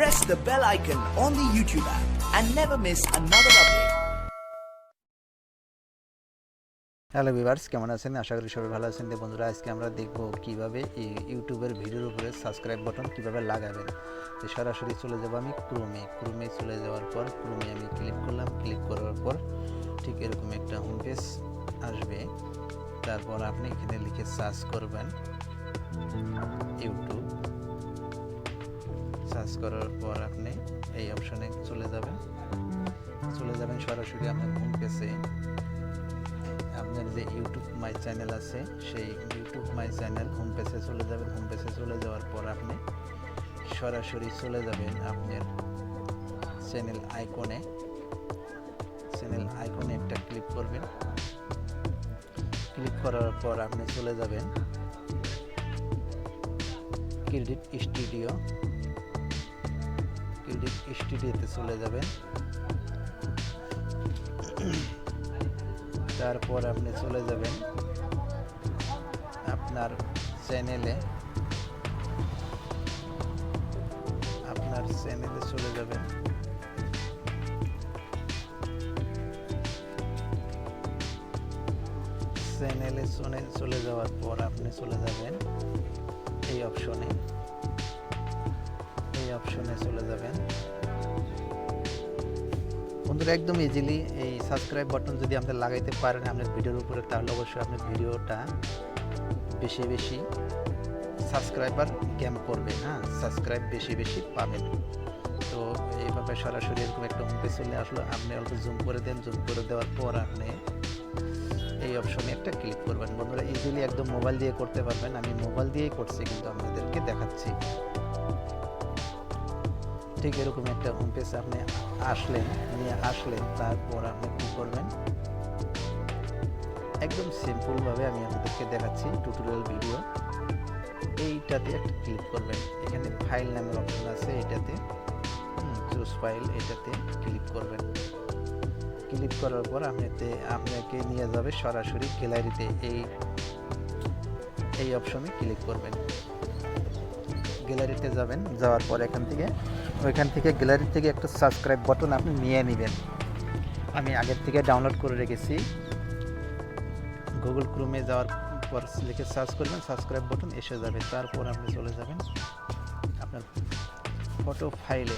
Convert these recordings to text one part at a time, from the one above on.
press the bell icon on the YouTube app and never miss another update. Hello viewers, কেমন আছেন? আশা করি সবাই ভালো আছেন। বন্ধুরা, আজকে আমরা দেখব কিভাবে এই ইউটিউবের ভিডিওর উপরে সাবস্ক্রাইব বাটন কিভাবে লাগাবেন। তো সরাসরি চলে যাব আমি ক্রোমে চলে যাওয়ার পর ক্রোমে আমি ক্লিক করলাম। ক্লিক করার পর ঠিক এরকম একটা হোম পেজ আসবে। তারপর আপনি এখানে লিখে সার্চ করবেন ইউটিউব। সার্চ করার পর আপনি এই অপশনে চলে যাবেন সরাসরি আপনার হোম পেজে। আপনার যে ইউটিউব মাই চ্যানেল আছে সেই ইউটিউব মাই চ্যানেল হোম পেজে চলে যাবেন। হোম পেজে চলে যাওয়ার পর আপনি সরাসরি চলে যাবেন আপনার চ্যানেল আইকনে একটা ক্লিক করবেন। ক্লিক করার পর আপনি চলে যাবেন ক্রেডিট স্টুডিওতে চলে যাবেন। তারপর আপনি চলে যাবেন আপনার চ্যানেলে চলে যাবেন। চলে যাওয়ার পর আপনি চলে যাবেন এই অপশনে চলে যাবেন। বন্ধুরা, একদম ইজিলি এই সাবস্ক্রাইব বাটন যদি আপনি লাগাইতে পারেন আপনার ভিডিওর উপরে, তাহলে অবশ্যই আপনার ভিডিওটা বেশি সাবস্ক্রাইবার গেম করবে। সাবস্ক্রাইব বেশি পাবেন। তো এইভাবে সরাসরি এরকম একটা হোম পেজ চলে আসলো। আপনি অল্প জুম করে দেন। জুম করে দেওয়ার পর আপনি এই অপশনে একটা ক্লিক করবেন। বন্ধুরা, ইজিলি একদম মোবাইল দিয়ে করতে পারবেন। আমি মোবাইল দিয়েই করছি, কিন্তু আপনাদেরকে দেখাচ্ছি। ঠিক এরকম একটা হোম পেজ আপনি আসলেন। তারপর আপনি কি করবেন, একদম সিম্পলভাবে আমি আপনাদেরকে দেখাচ্ছি টিউটোরিয়াল ভিডিও। এইটাতে একটা ক্লিক করবেন। এখানে ফাইল নামের অপশন আছে, এটাতে চুজ ফাইল, এটাতে ক্লিক করবেন। ক্লিক করার পর আপনাকে নিয়ে যাবে সরাসরি গ্যালারিতে। এই অপশনে ক্লিক করবেন। গ্যালারিতে যাবেন। যাওয়ার পর ওইখান থেকে গ্যালারি থেকে একটা সাবস্ক্রাইব বাটন আপনি নিয়ে নেবেন। আমি আগের থেকে ডাউনলোড করে রেখেছি। গুগল ক্রোমে যাওয়ার পর লিখে সার্চ করবেন, সাবস্ক্রাইব বাটন এসে যাবে। তারপর আপনি চলে যাবেন আপনার ফটো ফাইলে।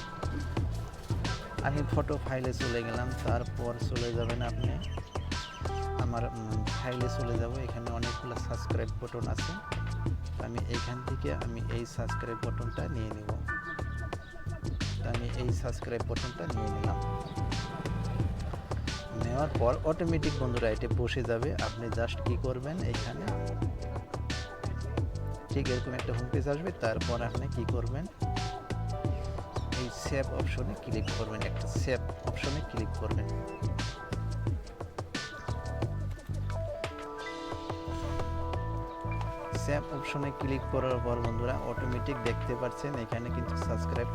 আমি ফটো ফাইলে চলে গেলাম। তারপর চলে যাবেন আপনি আমার ফাইলে চলে যাব। এখানে অনেকগুলো সাবস্ক্রাইব বাটন আছে। আমি এইখান থেকে এই সাবস্ক্রাইব বাটনটা নিয়ে নেব। আমি এই সাবস্ক্রাইব বাটনটা নিয়ে নিলাম। নেওয়ার পর অটোমেটিক বন্ধুরা এটা বসে যাবে। আপনি জাস্ট কি করবেন, এইখানে ঠিক এরকম একটা হোম পেজ আসবে। তারপর আপনি কি করবেন, এই সেভ অপশনে ক্লিক করবেন। সেভ অপশনে ক্লিক করবেন করার পর বন্ধুরা অটোমেটিক দেখতে পাচ্ছেন এখানে কিন্তু সাবস্ক্রাইব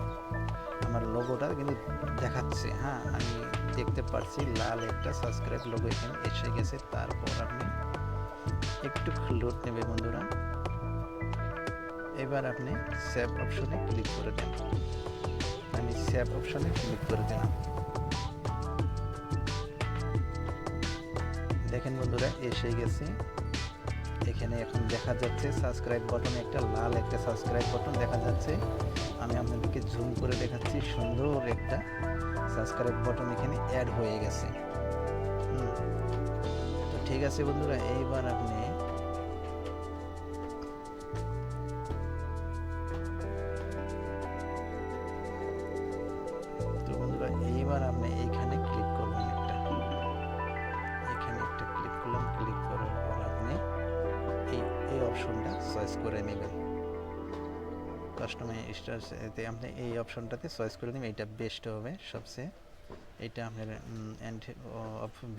আমার লোগোটা কিন্তু দেখাচ্ছে। আমি দেখতে পাচ্ছি লাল একটা সাবস্ক্রাইব লোগো এখানে এসে গেছে। তারপর আপনি একটু লোড নেবে বন্ধুরা। এবার আপনি সেভ অপশনে ক্লিক করে দেন। আমি সেভ অপশনে ক্লিক করে দিলাম। দেখেন বন্ধুরা, এসে গেছে। এখানে এখন দেখা যাচ্ছে সাবস্ক্রাইব বাটনে লাল একটা সাবস্ক্রাইব বাটন দেখা যাচ্ছে। আমি আপনাদেরকে জুম করে দেখাচ্ছি। সুন্দর একটা সাবস্ক্রাইব বাটন এখানে অ্যাড হয়ে গেছে। তো ঠিক আছে বন্ধুরা, এইবার আপনি এইখানে ক্লিক করবেন। এখানে একটা ক্লিক করলাম। ক্লিক করার পর আপনি এই অপশনটা চয়েস করে নেবেন। কাস্টমাইজতে আপনি এই অপশনটাতে চয়েস করে নেবেন। এটা বেস্ট হবে সবচেয়ে। এটা আপনার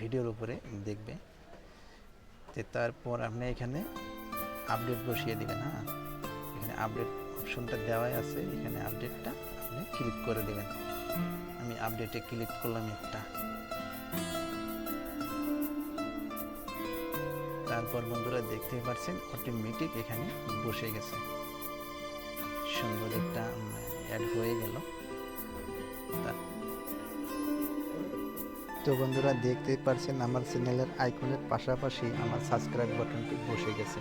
ভিডিওর উপরে দেখবে। তারপর আপনি এখানে আপডেট বসিয়ে দিবেন। এখানে আপডেট অপশনটা দেওয়াই আছে। এখানে আপডেটটা আপনি ক্লিক করে দেবেন। আমি আপডেটে ক্লিক করলাম একটা। তারপর বন্ধুরা দেখতে পাচ্ছেন অটোমেটিক এখানে বসে গেছে। সুন্দর একটা অ্যাড হয়ে গেল। তো বন্ধুরা দেখতে পাচ্ছেন আমার চ্যানেলের আইকনের পাশাপাশি আমার সাবস্ক্রাইব বাটনটি বসে গেছে।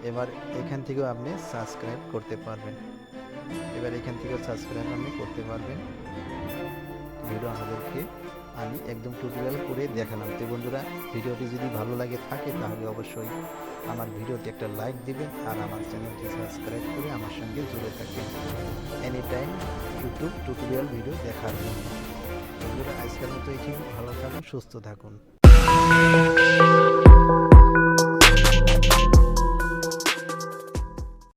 এবার এখান থেকেও আপনি সাবস্ক্রাইব করতে পারবেন। এবার এখান থেকেও সাবস্ক্রাইব আপনি করতে পারবেন। ভিডিও আমাদেরকে আমি একদম টিউটোরিয়াল করে দেখালাম। তো বন্ধুরা ভিডিওটি যদি ভালো লাগে থাকে তাহলে অবশ্যই আমার ভিডিওতে একটা লাইক দিবেন আর আমার চ্যানেলটি সাবস্ক্রাইব করে আমার সঙ্গে জুড়ে থাকবেন any time YouTube tutorial video দেখার জন্য। বন্ধুরা আজকের মতো এখানে ভালো থাকুন, সুস্থ থাকুন।